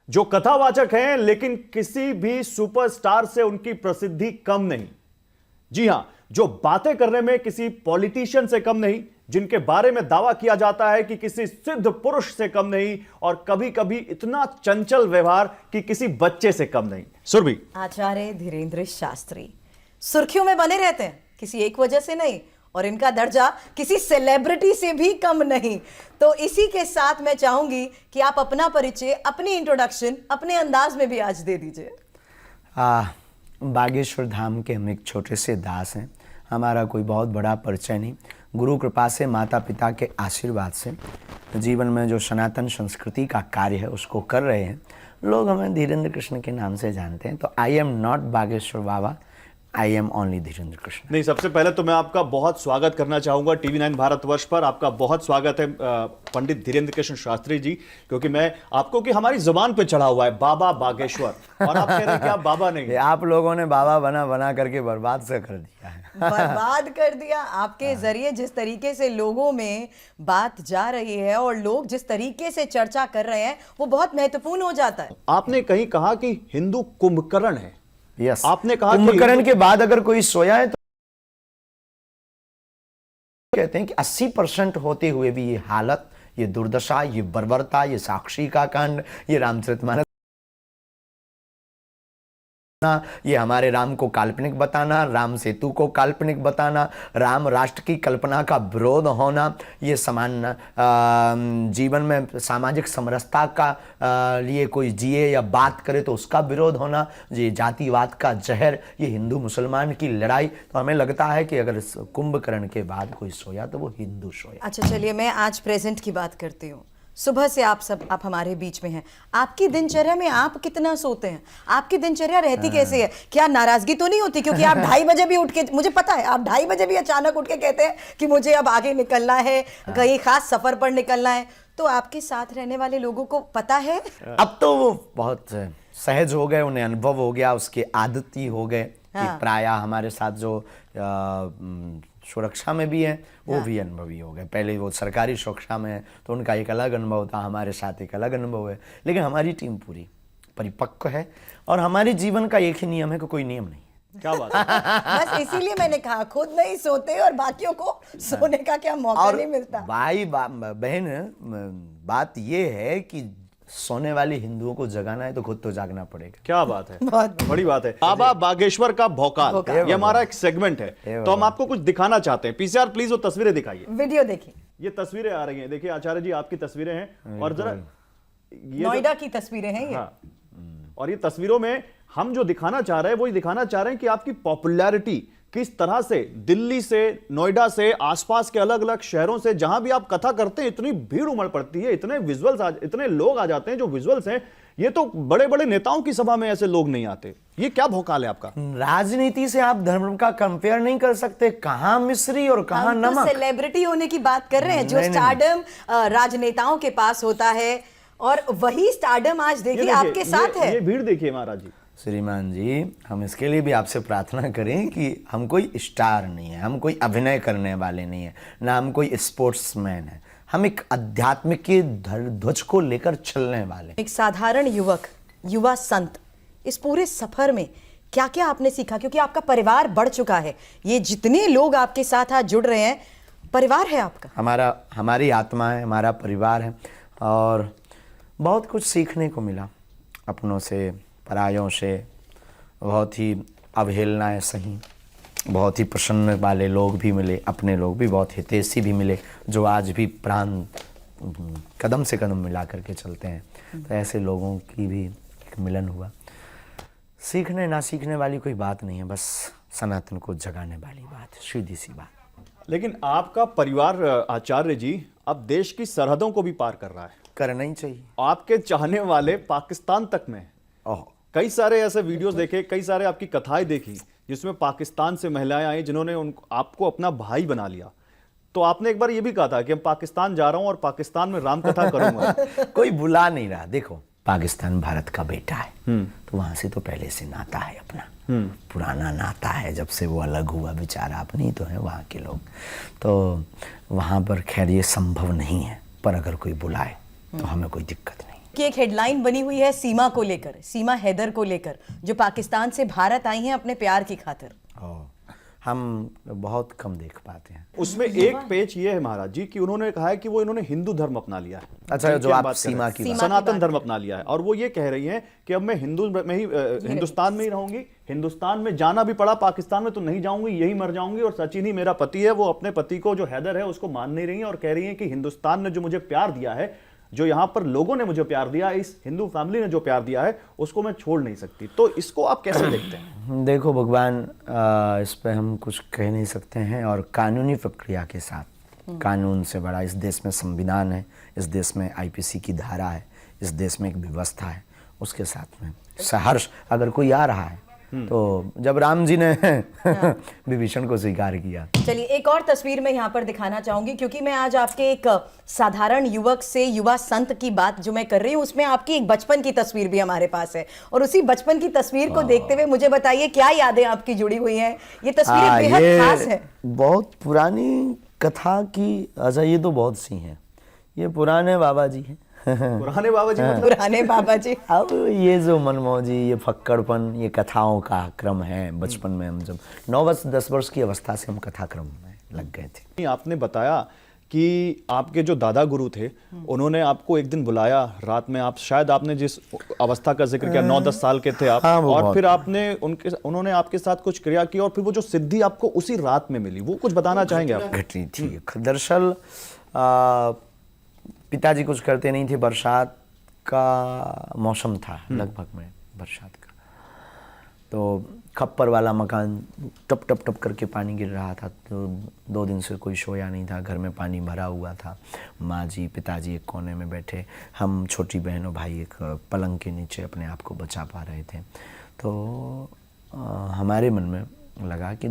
जो कथावाचक हैं लेकिन किसी भी सुपरस्टार से उनकी प्रसिद्धि कम नहीं। जी हां, जो बातें करने में किसी पॉलिटिशियन से कम नहीं, जिनके बारे में दावा किया जाता है कि किसी सिद्ध पुरुष से कम नहीं, और कभी कभी इतना चंचल व्यवहार कि किसी बच्चे से कम नहीं। सुरभि, आचार्य धीरेन्द्र शास्त्री सुर्खियों में बने रहते हैं, किसी एक वजह से नहीं, और इनका दर्जा किसी सेलिब्रिटी से भी कम नहीं। तो इसी के साथ मैं चाहूंगी कि आप अपना परिचय, अपनी इंट्रोडक्शन अपने अंदाज में भी आज दे दीजिए। बागेश्वर धाम के हम एक छोटे से दास हैं। हमारा कोई बहुत बड़ा परिचय नहीं, गुरु कृपा से, माता पिता के आशीर्वाद से जीवन में जो सनातन संस्कृति का कार्य है उसको कर रहे हैं। लोग हमें धीरेन्द्र कृष्ण के नाम से जानते हैं। तो I am not Bageshwar Baba, I am only Dhirendra Krishna. नहीं, सबसे पहले तो मैं आपका बहुत स्वागत करना चाहूंगा TV9 भारतवर्ष पर। आपका बहुत स्वागत है पंडित धीरेन्द्र कृष्ण शास्त्री जी, क्योंकि मैं आपको कि हमारी जुबान पे चढ़ा हुआ है बाबा बागेश्वर, और आप कह रहे हैं कि आप बाबा नहीं। आप लोगों ने बाबा बना बना करके बर्बाद से कर दिया है। बर्बाद कर दिया आपके जरिए। जिस तरीके से लोगों में बात जा रही है और लोग जिस तरीके से चर्चा कर रहे हैं वो बहुत महत्वपूर्ण हो जाता है। आपने कहीं कहा कि हिंदू कुंभकर्ण है। यस, आपने कहा कुंभकर्ण के बाद अगर कोई सोया है तो कहते हैं कि 80% होते हुए भी ये हालत, ये दुर्दशा, ये बर्बरता, ये साक्षी का कांड, ये रामचरितमानस, ये हमारे राम को काल्पनिक बताना, राम सेतु को काल्पनिक बताना, राम राष्ट्र की कल्पना का विरोध होना, ये समान जीवन में सामाजिक समरसता का लिए कोई जिए या बात करे तो उसका विरोध होना, ये जातिवाद का जहर, ये हिंदू मुसलमान की लड़ाई। तो हमें लगता है कि अगर कुंभकर्ण के बाद कोई सोया तो वो हिंदू सोया। अच्छा, चलिए मैं आज प्रेजेंट की बात करती हूँ। सुबह से आप हमारे बीच में हैं। आपकी दिनचर्या में आप कितना सोते हैं? आपकी दिनचर्या रहती कैसे है? क्या नाराजगी तो नहीं होती? क्योंकि आप 2:30 बजे भी उठ के, मुझे पता है आप 2:30 बजे भी अचानक उठ के कहते हैं कि मुझे अब आगे निकलना है, कहीं खास सफर पर निकलना है। तो आपके साथ रहने वाले लोगों को पता है? अब तो वो बहुत सहज हो गए, उन्हें अनुभव हो गया, उसके आदती हो गए कि प्रायः हमारे साथ जो सुरक्षा में भी है वो भी अनुभवी हो गए। पहले वो सरकारी सुरक्षा में है तो उनका एक अलग अनुभव था, हमारे साथ एक अलग अनुभव है। लेकिन हमारी टीम पूरी परिपक्व है और हमारे जीवन का एक ही नियम है कि कोई नियम नहीं। क्या बात है। बस इसीलिए मैंने कहा खुद नहीं सोते और बाकियों को सोने का क्या मौका नहीं मिलता। भाई बहन, बात ये है कि सोने वाले हिंदुओं को जगाना है तो खुद तो जागना पड़ेगा। क्या बात है, बहुत बड़ी बात है। बाबा बागेश्वर का भौकाल, ये हमारा एक सेगमेंट है, तो हम आपको कुछ दिखाना चाहते हैं। पीसीआर प्लीज वो तस्वीरें दिखाइए, वीडियो देखिए। ये तस्वीरें आ रही हैं, देखिए आचार्य जी आपकी तस्वीरें हैं, और जरा नोएडा की तस्वीरें हैं ये। हाँ, और ये तस्वीरों में हम जो दिखाना चाह रहे हैं वो दिखाना चाह रहे हैं कि आपकी पॉपुलैरिटी किस तरह से दिल्ली से, नोएडा से, आसपास के अलग अलग शहरों से, जहां भी आप कथा करते हैं इतनी भीड़ उमड़ पड़ती है, इतने विजुअल्स, इतने लोग आ जाते हैं जो विजुअल्स हैं। ये तो बड़े बड़े नेताओं की सभा में ऐसे लोग नहीं आते। ये क्या भौकाल है आपका? राजनीति से आप धर्म का कंपेयर नहीं कर सकते। कहां मिश्री और कहां नमक। सेलिब्रिटी होने की बात कर रहे हैं, जो स्टारडम राजनेताओं के पास होता है, और वही स्टारडम आज देखिए आपके साथ है। ये भीड़ देखिए महाराज जी। श्रीमान जी, हम इसके लिए भी आपसे प्रार्थना करें कि हम कोई स्टार नहीं है, हम कोई अभिनय करने वाले नहीं है, ना हम कोई स्पोर्ट्समैन है। हम एक आध्यात्मिक के ध्वज को लेकर चलने वाले, एक साधारण युवक, युवा संत। इस पूरे सफर में क्या क्या आपने सीखा? क्योंकि आपका परिवार बढ़ चुका है, ये जितने लोग आपके साथ आज जुड़ रहे हैं, परिवार है आपका। हमारी आत्मा है, हमारा परिवार है, और बहुत कुछ सीखने को मिला अपनों से, परायों से। बहुत ही अवहेलनाएं सही, बहुत ही प्रसन्न वाले लोग भी मिले, अपने लोग भी बहुत हितैषी भी मिले, जो आज भी प्राण कदम से कदम मिला करके चलते हैं। तो ऐसे लोगों की भी एक मिलन हुआ। सीखने ना सीखने वाली कोई बात नहीं है, बस सनातन को जगाने वाली बात है, सीधी सी बात। लेकिन आपका परिवार आचार्य जी अब देश की सरहदों को भी पार कर रहा है। करना ही चाहिए। आपके चाहने वाले पाकिस्तान तक में। कई सारे ऐसे वीडियोस देखे, कई सारे आपकी कथाएं देखी जिसमें पाकिस्तान से महिलाएं आई जिन्होंने आपको अपना भाई बना लिया। तो आपने एक बार ये भी कहा था कि हम पाकिस्तान जा रहा हूं और पाकिस्तान में राम कथा करूंगा। कोई बुला नहीं रहा। देखो, पाकिस्तान भारत का बेटा है, तो वहां से तो पहले से नाता है अपना, पुराना नाता है। जब से वो अलग हुआ बेचारा, अपनी तो है वहाँ के लोग, तो वहाँ पर खैर ये संभव नहीं है। पर अगर कोई बुलाए तो हमें कोई दिक्कत नहीं। कि एक हेडलाइन बनी हुई है सीमा को लेकर, सीमा हैदर को लेकर, जो पाकिस्तान से भारत आई हैं अपने प्यार की खातिर। हम बहुत कम देख पाते हैं। उसमें एक पेच ये है महाराज जी कि उन्होंने कहा है कि वो इन्होंने हिंदू धर्म अपना लिया है। अच्छा, जो हम आप बात कर सीमा रहे हैं, की बात- सनातन धर्म अपना लिया है, और वो ये कह रही हैं कि अब मैं हिंदुस्तान में ही रहूंगी, हिंदुस्तान में जाना भी पड़ा, पाकिस्तान में तो नहीं जाऊंगी, यही मर जाऊंगी। और सचिन ही मेरा पति है। वो अपने पति को जो हैदर है उसको मान नहीं रही है और कह रही है कि हिंदुस्तान ने जो मुझे प्यार दिया है, जो यहां पर लोगों ने मुझे प्यार दिया, इस हिंदू फैमिली ने जो प्यार दिया है, उसको मैं छोड़ नहीं सकती। तो इसको आप कैसे देखते हैं? देखो भगवान, इस पे हम कुछ कह नहीं सकते हैं। और कानूनी प्रक्रिया के साथ, कानून से बड़ा इस देश में संविधान है, इस देश में आईपीसी की धारा है, इस देश में एक व्यवस्था है, उसके साथ में सहर्ष अगर कोई आ रहा है तो जब राम जी ने विभीषण को स्वीकार किया। चलिए एक और तस्वीर मैं यहाँ पर दिखाना चाहूंगी, क्योंकि मैं आज आपके एक साधारण युवक से युवा संत की बात जो मैं कर रही हूँ, उसमें आपकी एक बचपन की तस्वीर भी हमारे पास है। और उसी बचपन की तस्वीर को देखते हुए मुझे बताइए क्या यादें आपकी जुड़ी हुई हैं। ये तस्वीरें बेहद खास है। बहुत पुरानी कथा की, अच्छा ये तो बहुत सी हैं। ये पुराने बाबा जी हैं। पुराने बाबा जी मतलब? पुराने बाबा जी। अब ये जो मनमौजी, ये फक्कड़पन, ये कथाओं का क्रम है। बचपन में हम जब 9-10 वर्ष की अवस्था से हम कथा क्रम में लग गए थे। आपने बताया कि आपके जो दादा गुरु थे, उन्होंने आपको एक दिन बुलाया रात में, आप शायद आपने जिस अवस्था का जिक्र किया 9-10 साल के थे आप, हाँ, वो और बहुत। फिर आपने उन्होंने आपके साथ कुछ क्रिया की और फिर वो जो सिद्धि आपको उसी रात में मिली, वो कुछ बताना चाहेंगे आप? घटनी थी दरअसल, पिताजी कुछ करते नहीं थे। बरसात का मौसम था, लगभग में बरसात का, तो खप्पर वाला मकान, टप टप टप करके पानी गिर रहा था। तो 2 दिन से कोई सोया नहीं था, घर में पानी भरा हुआ था। माँ जी, पिताजी एक कोने में बैठे, हम छोटी बहन और भाई एक पलंग के नीचे अपने आप को बचा पा रहे थे। तो हमारे मन में लगा कि